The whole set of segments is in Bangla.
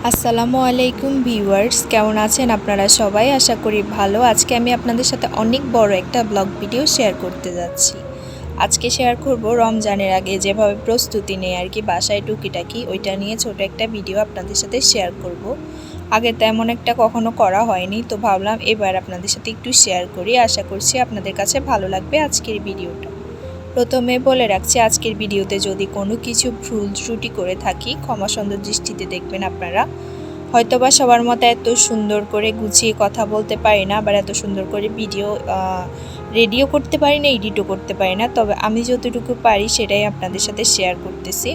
আসসালামু আলাইকুম ভিউয়ার্স, কেমন আছেন আপনারা সবাই? আশা করি ভালো। আজকে আমি আপনাদের সাথে অনেক বড় একটা ব্লগ ভিডিও শেয়ার করতে যাচ্ছি। আজকে শেয়ার করব রমজানের আগে যেভাবে প্রস্তুতি নেই আর কি, বাসায় টুকিটাকি ওইটা নিয়ে ছোট একটা ভিডিও আপনাদের সাথে শেয়ার করব। আগে তেমন একটা কখনো করা হয়নি, তো ভাবলাম এবার আপনাদের সাথে একটু শেয়ার করি। আশা করছি আপনাদের কাছে ভালো লাগবে আজকের ভিডিওটা। প্রথমে বলে রাখছি, আজকের ভিডিওতে যদি কোনো কিছু ভুল ত্রুটি করে থাকি ক্ষমা সুন্দর দৃষ্টিতে দেখবেন আপনারা। হয়তোবা সবার মতো এত সুন্দর করে গুছিয়ে কথা বলতে পারি না, আবার এত সুন্দর করে ভিডিও রেডিও করতে পারি না, এডিটও করতে পারি না, তবে আমি যতটুকু পারি সেটাই আপনাদের সাথে শেয়ার করতেছি।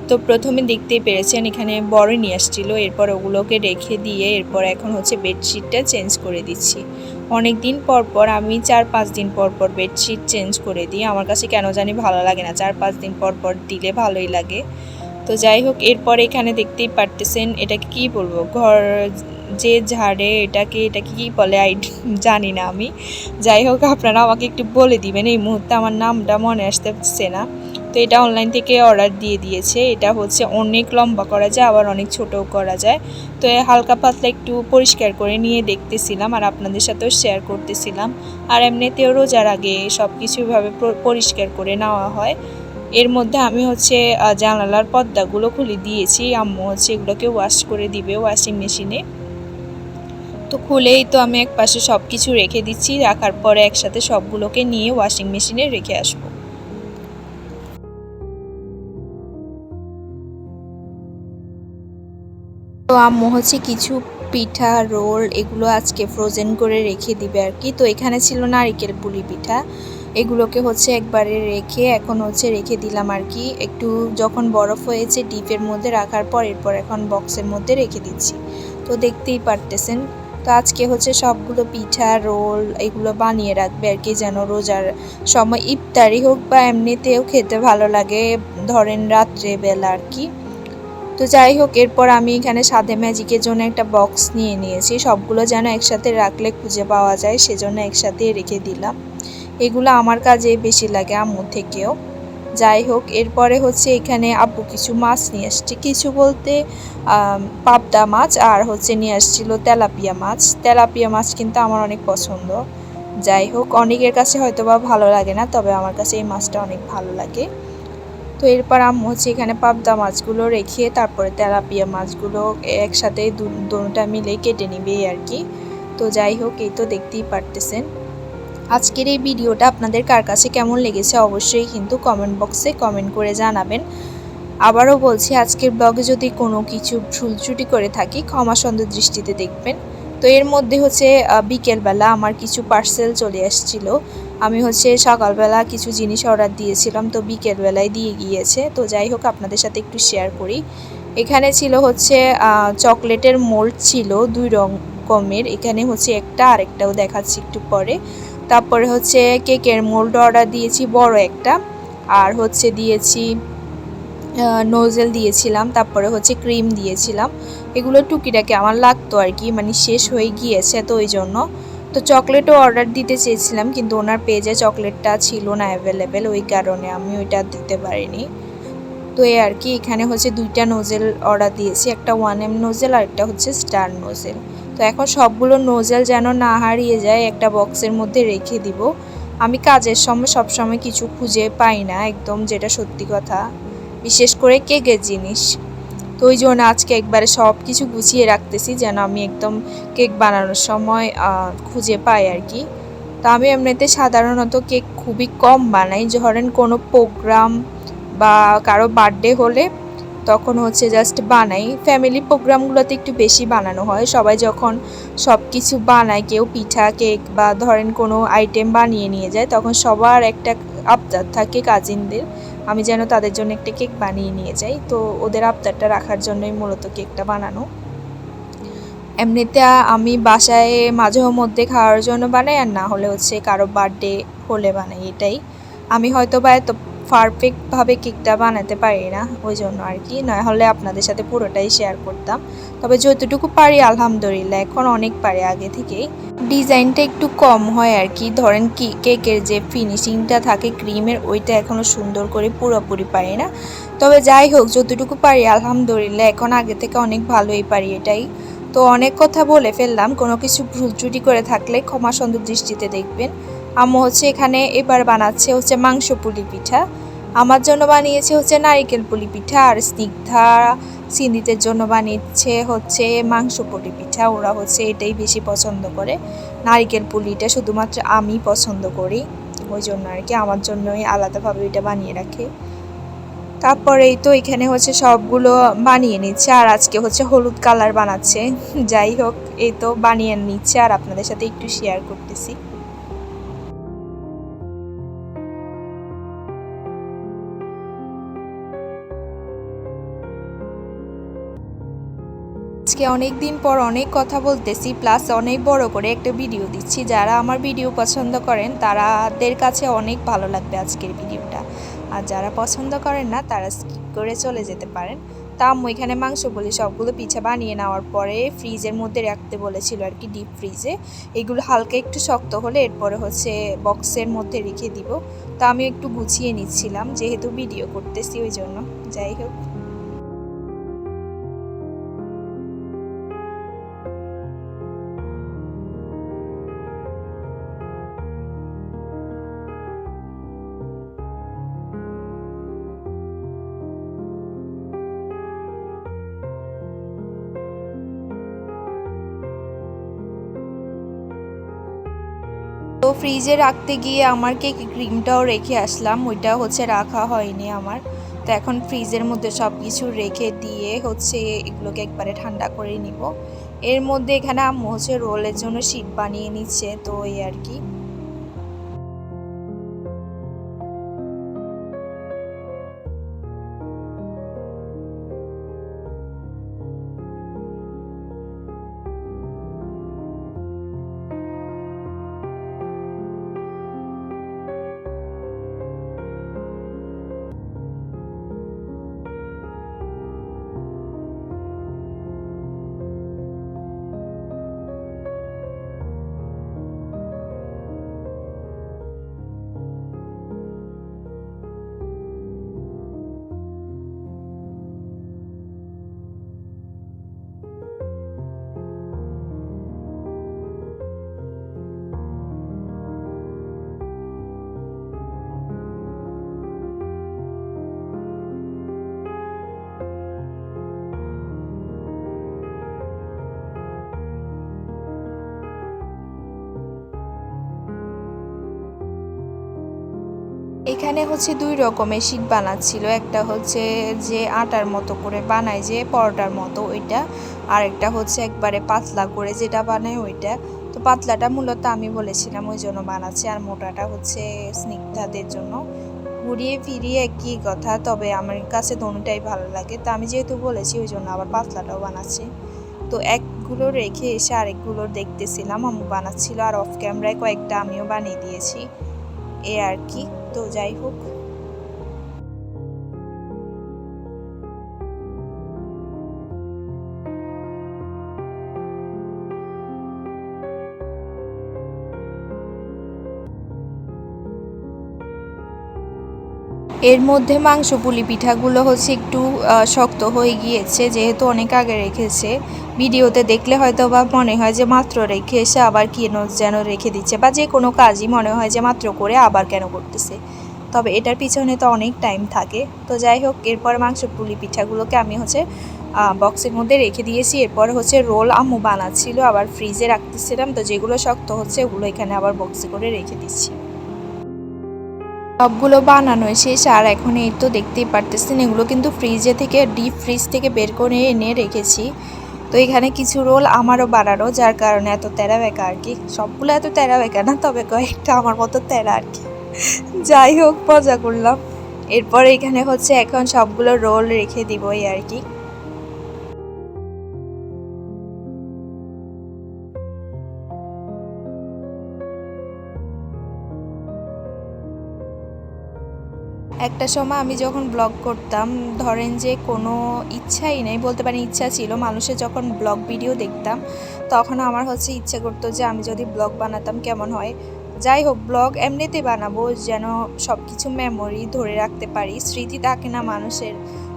তো প্রথমে দেখতেই পেরেছেন এখানে বড় নিয়ে আসছিল, এরপর ওগুলোকে রেখে দিয়ে এরপর এখন হচ্ছে বেডশিটটা চেঞ্জ করে দিচ্ছি। অনেক দিন পর পর আমি 4-5 দিন পর পর বেডশিট চেঞ্জ করে দিই। আমার কাছে কেন জানি ভালো লাগে না, 4-5 দিন পর পর দিলে ভালোই লাগে। তো যাই হোক, এরপর এখানে দেখতেই পারতেছেন এটাকে কি বলবো, ঘর যে ঝাড়ে এটাকে কি বলে জানি না আমি। যাই হোক, আপনারা আমাকে একটু বলে দিবেন, এই মুহূর্তে আমার নামটা মনে আসতেছে না। তো এটা অনলাইন থেকে অর্ডার দিয়ে দিয়েছে। এটা হচ্ছে অনেক লম্বা করা যায়, আবার অনেক ছোটও করা যায়। তো হালকা পাতলা একটু পরিষ্কার করে নিয়ে দেখতেছিলাম আর আপনাদের সাথেও শেয়ার করতেছিলাম। আর এমনিতেও রোজার আগে সব কিছুভাবে পরিষ্কার করে নেওয়া হয়। এর মধ্যে আমি হচ্ছে জানালার পর্দাগুলো খুলে দিয়েছি, আম্মু হচ্ছে এগুলোকে ওয়াশ করে দিবে ওয়াশিং মেশিনে। তো খুলেই তো আমি এক পাশে সব কিছু রেখে দিচ্ছি, রাখার পরে একসাথে সবগুলোকে নিয়ে ওয়াশিং মেশিনে রেখে আসবো। তো আম্মু হচ্ছে কিছু পিঠা রোল এগুলো আজকে ফ্রোজেন করে রেখে দিবে আর কি। তো এখানে ছিল নারিকেল পুলি পিঠা, এগুলোকে হচ্ছে একবারে রেখে এখন হচ্ছে রেখে দিলাম আর কি। একটু যখন বরফ হয়েছে ডিপের মধ্যে রাখার পর এরপর এখন বক্সের মধ্যে রেখে দিচ্ছি। তো দেখতেই পারতেছেন, তো আজকে হচ্ছে সবগুলো পিঠা রোল এগুলো বানিয়ে রাখবে আর কি, যেন রোজার সময় ইফতারি হোক বা এমনিতেও খেতে ভালো লাগে, ধরেন রাত্রে বেলা আর কি। তো যাই হোক, এরপর আমি এখানে সাধে ম্যাজিকের জন্য একটা বক্স নিয়ে নিয়েছি, সবগুলো যেন একসাথে রাখলে খুঁজে পাওয়া যায় সেজন্য একসাথে রেখে দিলাম। এগুলো আমার কাজে বেশি লাগে আম্মু থেকেও। যাই হোক, এরপরে হচ্ছে এখানে আব্বু কিছু মাছ নিয়ে আসছে, কিছু বলতে পাবদা মাছ আর হচ্ছে নিয়ে আসছিল তেলাপিয়া মাছ। তেলাপিয়া মাছ কিন্তু আমার অনেক পছন্দ। যাই হোক, অনেকের কাছে হয়তো বা ভালো লাগে না, তবে আমার কাছে এই মাছটা অনেক ভালো লাগে। তো এরপর আম্মু হচ্ছে এখানে পাবদা মাছগুলো রেখে তারপরে তেলাপিয়া মাছগুলো একসাথে দুটোটা মিলে কেটে নিবে আর কি। তো যাই হোক, এই তো দেখতেই পারতেছেন। আজকের এই ভিডিওটা আপনাদের কার কাছে কেমন লেগেছে অবশ্যই কিন্তু কমেন্ট বক্সে কমেন্ট করে জানাবেন। আবারও বলছি, আজকের ব্লগে যদি কোনো কিছু ভুল ত্রুটি করে থাকি ক্ষমা সুন্দর দৃষ্টিতে দেখবেন। তো এর মধ্যে হচ্ছে বিকেলবেলা আমার কিছু পার্সেল চলে আসছিল। আমি হচ্ছে সকালবেলা কিছু জিনিস অর্ডার দিয়েছিলাম, তো বিকেলবেলায় দিয়ে গিয়েছে। তো যাই হোক, আপনাদের সাথে একটু শেয়ার করি। এখানে ছিল হচ্ছে চকলেটের মোল্ড ছিল 2 রকমের, এখানে হচ্ছে একটা আরেকটাও দেখাচ্ছি একটু পরে। তারপরে হচ্ছে কেকের মোল্ড অর্ডার দিয়েছি বড় একটা, আর হচ্ছে দিয়েছি নোজেল দিয়েছিলাম, তারপরে হচ্ছে ক্রিম দিয়েছিলাম। এগুলো টুকিটাকি আমার লাগতো আর কি, মানে শেষ হয়ে গিয়েছে তো ওই জন্য। তো চকলেটও অর্ডার দিতে চেয়েছিলাম কিন্তু ওনার পেজে চকলেটটা ছিল না অ্যাভেলেবেল, ওই কারণে আমি ওইটা দিতে পারিনি। তো এই আর কি, এখানে হচ্ছে 2টা নোজেল অর্ডার দিয়েছি, একটা 1M নোজেল আর একটা হচ্ছে স্টার নোজেল। তো এখন সবগুলো নোজেল যেন না হারিয়ে যায় একটা বক্সের মধ্যে রেখে দিব। আমি কাজের সময় সবসময় কিছু খুঁজে পাই না একদম, যেটা সত্যি কথা, বিশেষ করে কেকের জিনিস। তো ওই জন্য আজকে একবারে সব কিছু গুছিয়ে রাখতেছি যেন আমি একদম কেক বানানোর সময় খুঁজে পাই আর কি। তো আমি এমনিতে সাধারণত কেক খুবই কম বানাই, ধরেন কোনো প্রোগ্রাম বা কারো বার্থডে হলে তখন হচ্ছে জাস্ট বানাই। ফ্যামিলি প্রোগ্রামগুলোতে একটু বেশি বানানো হয়, সবাই যখন সব কিছু বানায়, কেউ পিঠা কেক বা ধরেন কোনো আইটেম বানিয়ে নিয়ে যায়, তখন সবার একটা আবদার থাকে কাজিনদের, আমি যেন তাদের জন্য একটা কেক বানিয়ে নিয়ে যাই। তো ওদের আবদারটা রাখার জন্যই মূলত কেকটা বানানো। এমনিতে আমি বাসায় মাঝে মধ্যে খাওয়ার জন্য বানাই, আর না হলে হচ্ছে কারো বার্থডে হলে বানাই, এটাই। আমি হয়তো বা এত পারফেক্টভাবে কেকটা বানাতে পারি না, ওই জন্য আর কি, নয় হলে আপনাদের সাথে পুরোটাই শেয়ার করতাম। তবে যতটুকু পারি আলহামদুলিল্লাহ এখন অনেক পারি আগে থেকেই। ডিজাইনটা একটু কম হয় আর কি, ধরেন কি কেকের যে ফিনিশিংটা থাকে ক্রিমের ওইটা এখনও সুন্দর করে পুরোপুরি পারি না। তবে যাই হোক যতটুকু পারি আলহামদুলিল্লাহ এখন আগে থেকে অনেক ভালোই পারি এটাই। তো অনেক কথা বলে ফেললাম, কোনো কিছু ভুল ত্রুটি করে থাকলে ক্ষমা সুন্দর দৃষ্টিতে দেখবেন। আম্মু হচ্ছে এখানে এবার বানাচ্ছে হচ্ছে মাংস পুলি পিঠা, আমার জন্য বানিয়েছে হচ্ছে নারিকেল পুলি পিঠা, আর স্নিগ্ধা সিন্দিতের জন্য বানিয়েছে হচ্ছে মাংস পুলি পিঠা। ওরা হচ্ছে এটাই বেশি পছন্দ করে, নারিকেল পুলিটা শুধুমাত্র আমি পছন্দ করি, ওই জন্য আর কি আমার জন্যই আলাদাভাবে এটা বানিয়ে রাখে। তারপরেই তো এখানে হচ্ছে সবগুলো বানিয়ে নিচ্ছে, আর আজকে হচ্ছে হলুদ কালার বানাচ্ছে। যাই হোক এই তো বানিয়ে নিচ্ছে আর আপনাদের সাথে একটু শেয়ার করতেছি। আজকে অনেক দিন পর অনেক কথা বলতেছি, প্লাস অনেক বড় করে একটা ভিডিও দিচ্ছি। যারা আমার ভিডিও পছন্দ করেন তাদের কাছে অনেক ভালো লাগবে আজকের ভিডিওটা, আর যারা পছন্দ করেন না তারা স্কিপ করে চলে যেতে পারেন। তা আম্মু এখানে মাংস বলি সবগুলো পিঠা বানিয়ে নেওয়ার পরে ফ্রিজের মধ্যে রাখতে বলেছিল আর কি, ডিপ ফ্রিজে। এগুলো হালকা একটু শক্ত হলে এরপরে হচ্ছে বক্সের মধ্যে রেখে দিব। তা আমি একটু গুছিয়ে নিচ্ছিলাম যেহেতু ভিডিও করতেছি ওই জন্য। যাই হোক তো ফ্রিজে রাখতে গিয়ে আমার কেক ক্রিমটাও রেখে আসলাম, ওইটা হচ্ছে রাখা হয়নি আমার। তো এখন ফ্রিজের মধ্যে সব কিছু রেখে দিয়ে হচ্ছে এগুলোকে একবারে ঠান্ডা করে নিব। এর মধ্যে এখানে আম্মু হচ্ছে রোলের জন্য শীট বানিয়ে নিচ্ছে, তো এই আর কি। এখানে হচ্ছে দুই রকমের শীট বানাচ্ছিল, একটা হচ্ছে যে আটার মতো করে বানায় যে পরোটার মতো ওইটা, আর একটা হচ্ছে একবারে পাতলা করে যেটা বানায় ওইটা। তো পাতলাটা মূলত আমি বলেছিলাম ওই জন্য বানাচ্ছি, আর মোটাটা হচ্ছে স্নিগ্ধাদের জন্য। ঘুরিয়ে ফিরিয়ে একই কথা, তবে আমার কাছে দোনোটাই ভালো লাগে, তো আমি যেহেতু বলেছি ওই জন্য আবার পাতলাটাও বানাচ্ছি। তো একগুলো রেখে এসে আরেকগুলো দেখতেছিলাম আম্মু বানাচ্ছিল, আর অফ ক্যামেরায় কয়েকটা আমিও বানিয়ে দিয়েছি এ আর কি। তো যাই হোক এর মধ্যে মাংস পুলি পিঠাগুলো হচ্ছে একটু শক্ত হয়ে গিয়েছে, যেহেতু অনেক আগে রেখেছে। ভিডিওতে দেখলে হয়তো বা মনে হয় যে মাত্র রেখে এসে আবার কেন যেন রেখে দিচ্ছে, বা যে কোনো কাজই মনে হয় যে মাত্র করে আবার কেন করতেছে। তবে এটার পিছনে তো অনেক টাইম থাকে। তো যাই হোক এরপর মাংস পুলি পিঠাগুলোকে আমি হচ্ছে বক্সের মধ্যে রেখে দিয়েছি। এরপর হচ্ছে রোল আম্মু বানাচ্ছিল, আবার ফ্রিজে রাখতেছিলাম। তো যেগুলো শক্ত হচ্ছে ওগুলো এখানে আবার বক্সে করে রেখে দিচ্ছি। সবগুলো বানানো শেষ, আর এখন এই তো দেখতেই পারতেছেন এগুলো কিন্তু ফ্রিজে থেকে ডিপ ফ্রিজ থেকে বের করে এনে রেখেছি। তো এখানে কিছু রোল আমারও বানানো, যার কারণে এত তেরা বেঁকা আর কি। সবগুলো এত তেরা বেঁকা না, তবে কয়েকটা আমার মতো তেরা আর কি। যাই হোক মজা করলাম। এরপর এখানে হচ্ছে এখন সবগুলো রোল রেখে দিবই আর কি। একটা সময় আমি যখন ব্লগ করতাম, ধরেন যে কোনো ইচ্ছাই নেই, বলতে পারি ইচ্ছা ছিল, মানুষের যখন ব্লগ ভিডিও দেখতাম তখন আমার হচ্ছে ইচ্ছে করতো যে আমি যদি ব্লগ বানাতাম কেমন হয়। যাই হোক, ব্লগ এমনিতেই বানাবো যেন সব কিছু মেমোরি ধরে রাখতে পারি, স্মৃতি থাকে না মানুষের,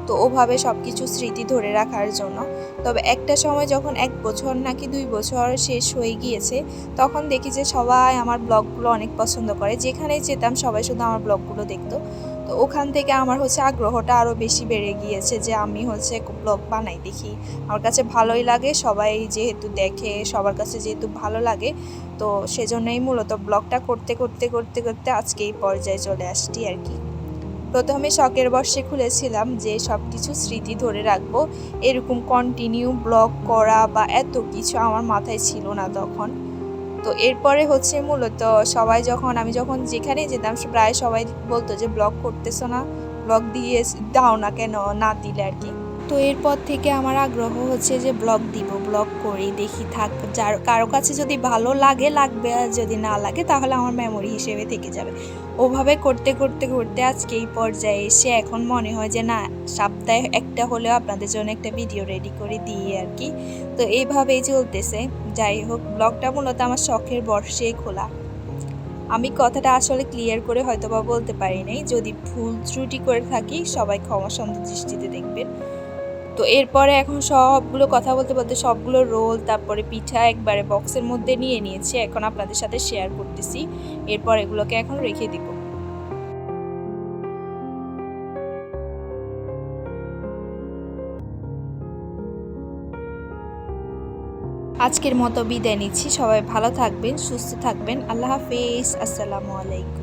তো ওভাবে সব কিছু স্মৃতি ধরে রাখার জন্য। তবে একটা সময় যখন 1 বছর নাকি 2 বছর শেষ হয়ে গিয়েছে, তখন দেখি যে সবাই আমার ব্লগগুলো অনেক পছন্দ করে, যেখানেই যেতাম সবাই শুধু আমার ব্লগগুলো দেখতো। তো ওখান থেকে আমার হচ্ছে আগ্রহটা আরও বেশি বেড়ে গিয়েছে যে আমি হচ্ছে ব্লগ বানাই, দেখি আমার কাছে ভালোই লাগে, সবাই যেহেতু দেখে সবার কাছে যেহেতু ভালো লাগে, তো সেজন্যই মূলত ব্লগটা করতে করতে করতে করতে আজকে এই পর্যায়ে চলে আসছি আর কি। প্রথমে শখের বশে খুলেছিলাম যে সব কিছু স্মৃতি ধরে রাখবো, এরকম কন্টিনিউ ব্লগ করা বা এত কিছু আমার মাথায় ছিল না তখন। তো এরপরে হচ্ছে মূলত সবাই যখন আমি যখন যেখানেই যেতাম প্রায় সবাই বলতো যে ব্লগ করতেছো না, ব্লগ দিয়ে দাও না কেন, না দিলে আর কি। তো এরপর থেকে আমার আগ্রহ হচ্ছে যে ব্লগ দিব, ব্লগ করি, দেখি থাক, যার কারো কাছে যদি ভালো লাগে লাগবে, আর যদি না লাগে তাহলে আমার মেমোরি হিসেবে থেকে যাবে। ওভাবে করতে করতে করতে আজকে এই পর্যায়ে এসে এখন মনে হয় যে না, সপ্তাহে একটা হলেও আপনাদের জন্য একটা ভিডিও রেডি করে দিই আর কি। তো এইভাবেই চলতেছে। যাই হোক, ব্লগটা মূলত আমার শখের বশেই খোলা। আমি কথাটা আসলে ক্লিয়ার করে হয়তোবা বলতে পারি নাই, যদি ভুল ত্রুটি করে থাকি সবাই ক্ষমা সুন্দর দৃষ্টিতে দেখবেন। তো এরপরে এখন সবগুলো কথা বলতে বলতে সবগুলো রোল তারপরে পিঠা একবারে বক্সের মধ্যে নিয়ে নিয়েছি, এখন আপনাদের সাথে শেয়ার করতেছি। এরপর এগুলোকে এখন রেখে দিব। আজকের মতো বিদায় নিচ্ছি, সবাই ভালো থাকবেন, সুস্থ থাকবেন, আল্লাহ হাফেজ, আসসালামু আলাইকুম।